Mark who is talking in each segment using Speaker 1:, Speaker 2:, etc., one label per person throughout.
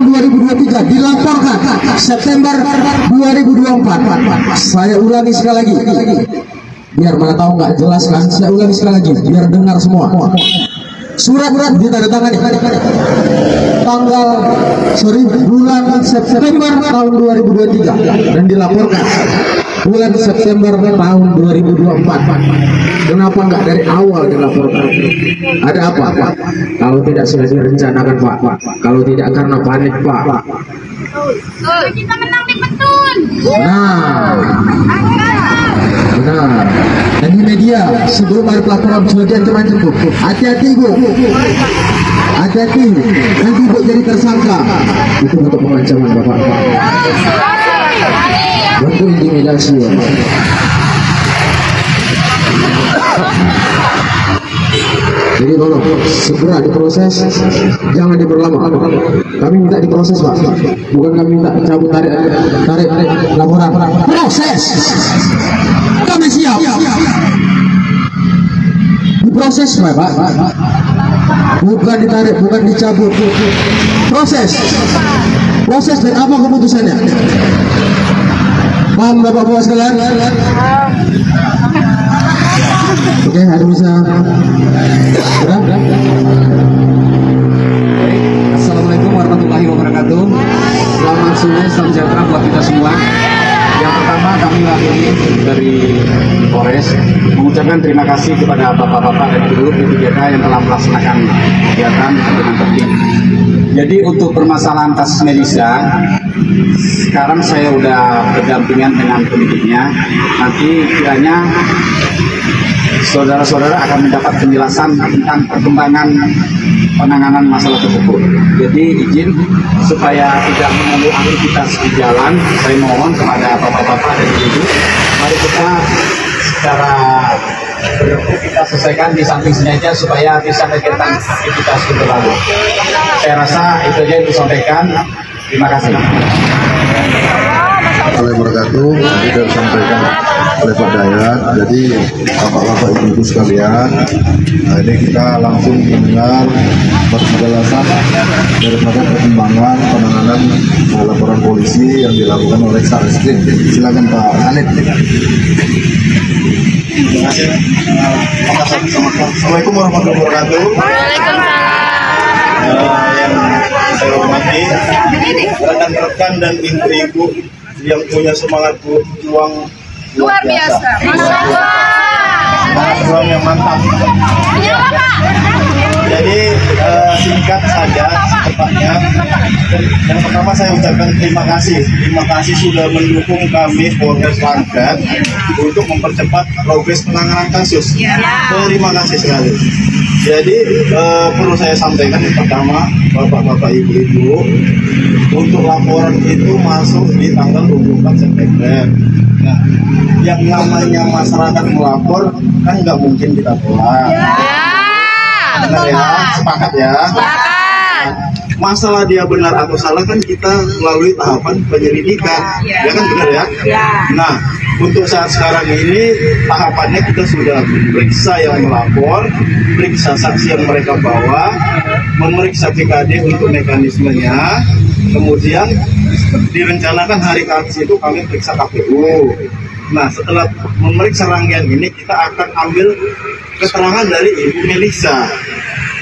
Speaker 1: 2023 dilaporkan September 2024. Saya ulangi sekali lagi, biar mana tahu nggak jelas kan. Saya ulangi sekali lagi biar dengar semua. Surat ditandatangani bulan September tahun 2023 dan dilaporkan bulan September tahun 2024. Kenapa nggak dari awal dilaporkan? Ada apa, Pak? Kalau tidak sudah direncanakan, Pak. Kalau tidak karena panik, Pak.
Speaker 2: Kita menang di Petun.
Speaker 1: Benar. Dan di media sebelum ada pelaporan sudah diancam-ancam, Bu. Hati-hati, Bu. Hati-hati. Nanti Bu jadi tersangka. Itu untuk pengancaman Bapak. Bentuk intimidasi, ya. Jadi tolong segera diproses, jangan diperlama. Kami minta diproses, Pak. Bukan kami minta cabut tarik laporan. Proses. Kami siap. Diproses, Pak. Bukan ditarik, bukan dicabut. Proses. Proses dan apa keputusannya? Paham Bapak-Bapak sekalian? Oke, ada bisa. Udah? Assalamualaikum warahmatullahi wabarakatuh. Selamat sore, salam sejahtera buat kita semua. Yang pertama kami wakili dari Polres mengucapkan terima kasih kepada bapak-bapak dan ibu BPJK yang telah melaksanakan kegiatan dengan tertib. Jadi untuk permasalahan kasus Melisa, sekarang saya udah berdampingan dengan penyidiknya. Nanti kiranya saudara-saudara akan mendapat penjelasan tentang perkembangan penanganan masalah tersebut. Jadi izin supaya tidak mengganggu aktivitas di jalan, saya mohon kepada bapak-bapak dan ibu, mari kita secara kita selesaikan di samping sini aja supaya bisa kegiatan aktivitas berlalu. Saya rasa itu aja yang disampaikan. Terima kasih.
Speaker 3: Assalamualaikum warahmatullahi wabarakatuh. Tadi sudah disampaikan oleh Pak Dayat. Jadi bapak-bapak ibu-ibu sekalian, ini kita langsung mendengar penjelasan daripada perkembangan penanganan laporan polisi yang dilakukan oleh Satreskrim. Silakan Pak Hanif. Terima kasih. Assalamualaikum warahmatullahi wabarakatuh.
Speaker 2: Waalaikumsalam.
Speaker 3: Yang saya hormati rekan-rekan dan ibu-ibu yang punya semangat berjuang
Speaker 2: Luar biasa.
Speaker 3: semangat berjuang yang mantap. Jadi singkat saja cepatnya. Yang pertama saya ucapkan terima kasih sudah mendukung kami Polres Langkat untuk mempercepat progres penanganan kasus. Terima kasih sekali. Jadi perlu saya sampaikan yang pertama, bapak-bapak ibu-ibu, untuk laporan itu masuk di tanggal 24 September. Nah, yang namanya masyarakat melapor kan nggak mungkin kita tolak. Benar ya, sepakat ya. Masalah dia benar atau salah kan kita melalui tahapan penyelidikan, ya kan benar ya. Nah, untuk saat sekarang ini tahapannya kita sudah periksa yang melapor, periksa saksi yang mereka bawa, memeriksa PKD untuk mekanismenya, kemudian direncanakan hari Kamis itu kami periksa KPU. Nah, setelah memeriksa rangkaian ini kita akan ambil keterangan dari Ibu Melisa.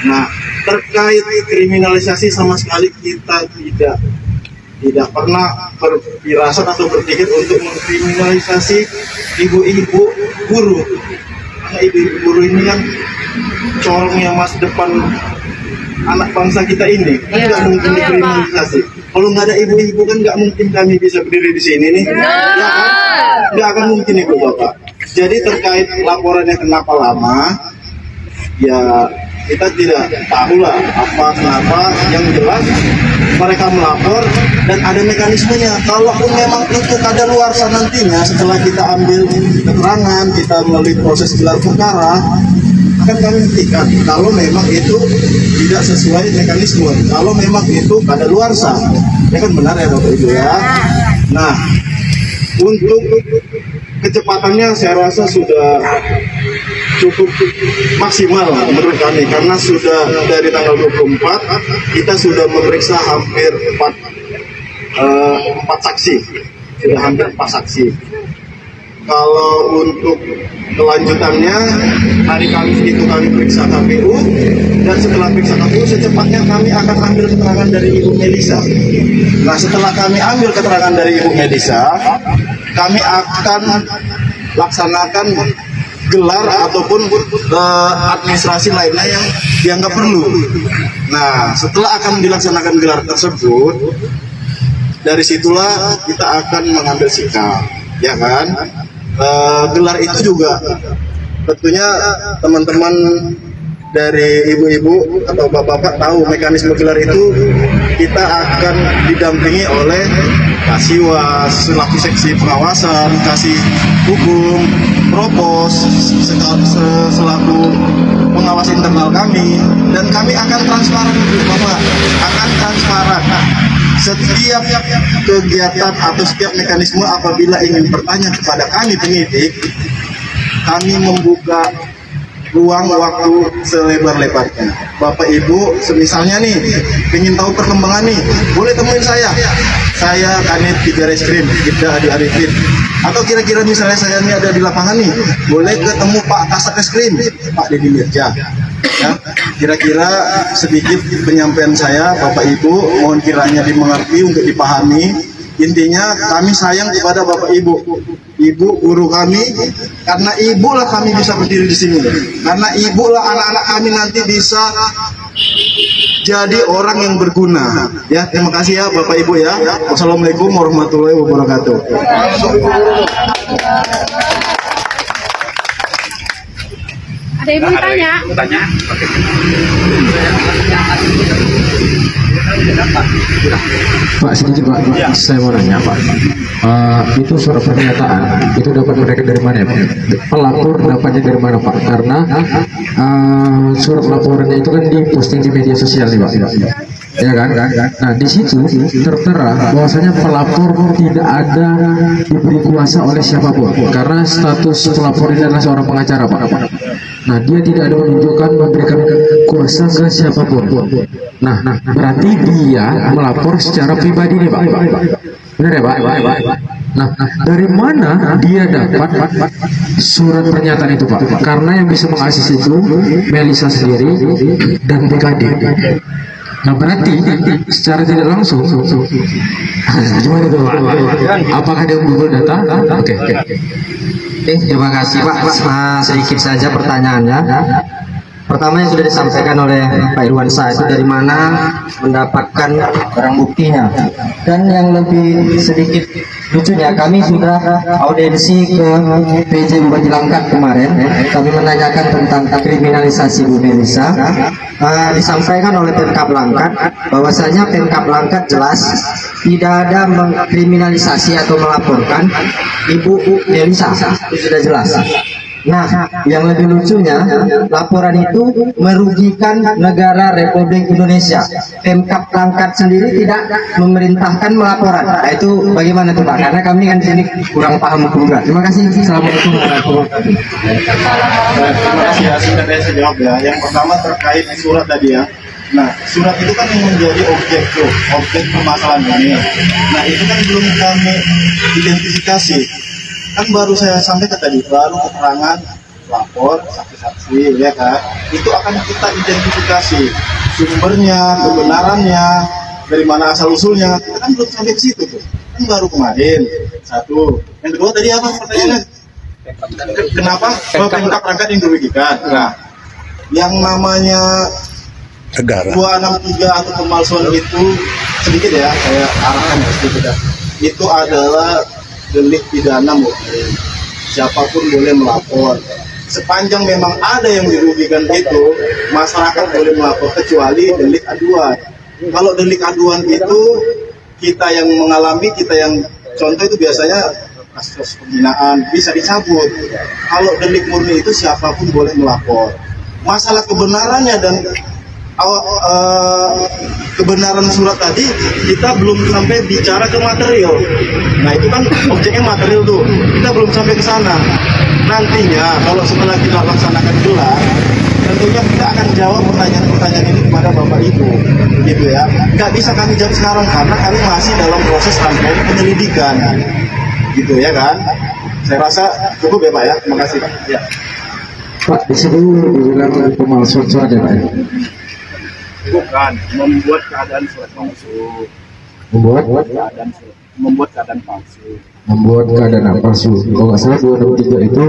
Speaker 3: Nah, terkait kriminalisasi sama sekali kita tidak pernah berfirasat atau berpikir untuk mengkriminalisasi ibu-ibu guru. Karena ibu-ibu guru ini kan corongnya masa depan anak bangsa kita ini, kan nggak mungkin dikriminalisasi. Kalau nggak ada ibu-ibu kan nggak mungkin kami bisa berdiri di sini nih. Ya kan? Nggak akan mungkin Ibu Bapak. Jadi terkait laporannya kenapa lama, ya kita tidak tahu lah apa kenapa. Yang jelas mereka melapor dan ada mekanismenya. Kalaupun memang itu kadaluarsa nantinya setelah kita ambil keterangan, kita melalui proses gelar perkara, akan kami buktikan kalau memang itu tidak sesuai mekanisme, kalau memang itu kadaluarsa. Ya kan benar ya Bapak Ibu ya. Nah, untuk kecepatannya saya rasa sudah cukup maksimal menurut kami, karena sudah dari tanggal 24 kita sudah memeriksa hampir 4 saksi, sudah hampir 4 saksi. Kalau untuk kelanjutannya, hari Kamis itu kami periksa KPU, dan setelah periksa KPU secepatnya kami akan ambil keterangan dari Ibu Melisa. Nah, setelah kami ambil keterangan dari Ibu Melisa, kami akan laksanakan gelar ataupun administrasi lainnya yang dianggap perlu. Nah, setelah akan dilaksanakan gelar tersebut, dari situlah kita akan mengambil sikap, ya kan? Gelar itu juga tentunya teman-teman dari ibu-ibu atau bapak-bapak tahu mekanisme gelar itu. Kita akan didampingi oleh Kasiwas selaku seksi pengawasan, kasih hukum, propos selaku pengawas internal kami, dan kami akan transparan, Bapak, akan transparan. Setiap kegiatan atau setiap mekanisme apabila ingin bertanya kepada kami penyidik, kami membuka ruang waktu selebar-lebarnya. Bapak Ibu, semisalnya nih, ingin tahu perkembangan nih, boleh temuin saya Kanit di Reskrim, Ibda Adi Arifin. Atau kira-kira misalnya saya ini ada di lapangan nih, boleh ketemu Pak Kasat Reskrim, Pak Deddy Mirja. Ya, kira-kira sedikit penyampaian saya, Bapak Ibu, mohon kiranya dimengerti untuk dipahami. Intinya kami sayang kepada Bapak Ibu, guru kami, karena ibulah kami bisa berdiri di sini. Karena ibulah anak-anak kami nanti bisa jadi orang yang berguna. Ya, terima kasih ya Bapak Ibu ya. Wassalamualaikum warahmatullahi wabarakatuh.
Speaker 2: Ada ibu tanya.
Speaker 1: Pak, sedikit Pak, saya mau nanya Pak, itu surat pernyataan itu dapat mereka dari mana ya Pak? Pelapor dapatnya dari mana Pak? Karena surat laporannya itu kan diposting di media sosial nih Pak, ya kan? Nah, di situ tertera bahwasanya pelapor tidak ada diberi kuasa oleh siapapun, karena status pelapor ini adalah seorang pengacara Pak. Nah, dia tidak ada menunjukkan memberikan kuasa ke siapapun. Nah, berarti dia melapor secara pribadi nih Pak. Benar ya Pak? Nah, dari mana dia dapat surat pernyataan itu Pak? Karena yang bisa mengakses itu Melisa sendiri dan BKD. Nah, berarti secara tidak langsung gimana itu Pak? Apakah dia Google data? Oke.
Speaker 4: Terima kasih Pak. Sedikit saja pertanyaannya. Pertama yang sudah disampaikan oleh Pak Irwansyah itu dari mana mendapatkan barang buktinya. Dan yang lebih sedikit lucunya, kami sudah audiensi ke PJ Bupati Langkat kemarin. Kami menanyakan tentang kriminalisasi Bu Melisa. Disampaikan oleh Pemkab Langkat bahwasanya Pemkab Langkat jelas tidak ada mengkriminalisasi atau melaporkan Ibu Melisa, itu sudah jelas. Nah, yang lebih lucunya, laporan itu merugikan negara Republik Indonesia. Pemkab Langkat sendiri tidak memerintahkan melaporan. Nah, itu bagaimana tuh Pak? Karena kami kan di sini kurang paham juga. Terima kasih. Assalamualaikum warahmatullahi wabarakatuh.
Speaker 3: Terima kasih ya, saya jawab ya. Yang pertama terkait surat tadi ya. Nah, surat itu kan yang menjadi objek permasalahan ini. Nah, itu kan belum kami identifikasi. Kan baru saya sampaikan tadi, baru keterangan lapor, saksi-saksi, ya kan? Itu akan kita identifikasi sumbernya, kebenarannya, dari mana asal usulnya. Kita kan belum sampai ke situ tuh. Kan baru kemarin. Satu. Yang kedua tadi apa pertanyaannya? Kenapa Pemkab Langkat yang dirugikan? Nah, yang namanya 263 atau pemalsuan itu sedikit ya, saya arahkan sedikit ya. Itu adalah delik pidana murni. Siapapun boleh melapor. Sepanjang memang ada yang dirugikan itu, masyarakat boleh melapor kecuali delik aduan. Kalau delik aduan itu kita yang mengalami, kita yang contoh itu biasanya kasus penghinaan bisa dicabut. Kalau delik murni itu siapapun boleh melapor. Masalah kebenarannya dan kebenaran surat tadi kita belum sampai bicara ke material. Nah, itu kan objeknya material tuh, kita belum sampai ke sana. nantinya kalau setelah kita laksanakan gelar, tentunya kita akan jawab pertanyaan-pertanyaan ini kepada Bapak Ibu, gitu ya. Nggak bisa kami jawab sekarang karena kami masih dalam proses rangkaian penyelidikan, gitu ya kan. Saya rasa cukup ya Pak ya. Terima kasih Pak. Ya.
Speaker 1: Pak, di situ dibilang pemalsuan surat ya Pak?
Speaker 3: Bukan membuat keadaan surat palsu.
Speaker 1: Membuat
Speaker 3: Keadaan palsu.
Speaker 1: membuat keadaan palsu. Kalau nggak salah 263 itu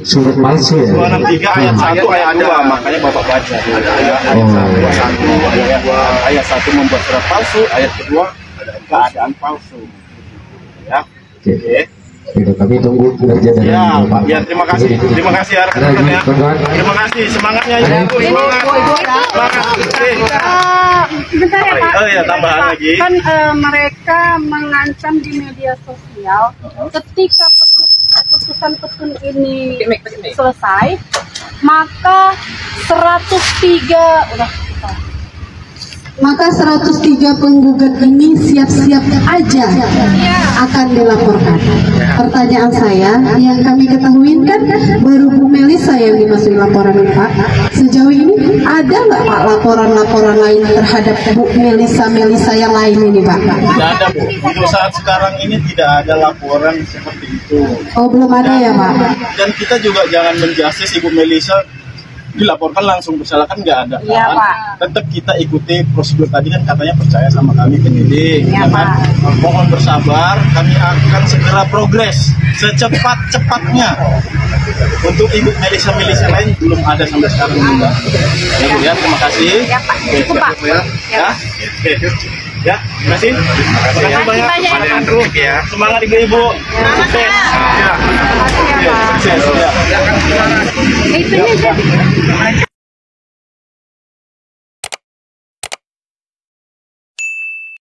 Speaker 1: surat palsu ya.
Speaker 3: 263 ayat 1 ayat 2, makanya Bapak baca. Ada ayat 1, ayat 1 membuat surat palsu, ayat kedua keadaan palsu. Ya. Oke.
Speaker 1: Itu kami tunggu kerja dari
Speaker 3: Ya, Pak. Ya, terima kasih ya rekan-rekan ya. Terima kasih semangatnya ya. Semangat.
Speaker 2: Bentar ya Pak.
Speaker 3: Oh ya, tambahan lagi.
Speaker 2: Kan mereka mengancam di media sosial ketika putusan petun ini selesai, maka
Speaker 5: 103 penggugat ini siap-siap aja akan dilaporkan. Pertanyaan saya, yang kami ketahui kan baru Bu Melisa yang dimasuki laporan Pak. Sejauh ini ada nggak Pak laporan-laporan lain terhadap Bu Melisa yang lain ini Pak?
Speaker 3: Tidak ada Bu. Untuk saat sekarang ini tidak ada laporan seperti itu.
Speaker 5: Oh belum ada ya Pak?
Speaker 3: Dan kita juga jangan menjustis Ibu Melisa dilaporkan langsung bersalah, kan nggak ada.
Speaker 2: Iya,
Speaker 3: Kan?
Speaker 2: Pak.
Speaker 3: Tetap kita ikuti prosedur tadi kan katanya percaya sama kami penyidik.
Speaker 2: Iya,
Speaker 3: Ya kan? Mohon bersabar, kami akan segera progres secepat-cepatnya. Untuk Ibu Melisa lain belum ada sampai sekarang juga. Ya Bu ya, terima kasih.
Speaker 2: Ya, Pak.
Speaker 3: Oke,
Speaker 2: Cukup, Pak.
Speaker 3: siap, Bu, ya. Ya. Oke. Ya, terima kasih. Terima kasih
Speaker 2: banyak.
Speaker 3: Pak Andrew. Semangat Ibu-ibu. Sukses. Ya.
Speaker 2: Makasih ya Pak.
Speaker 3: Sukses. Ya.
Speaker 2: Itu aja.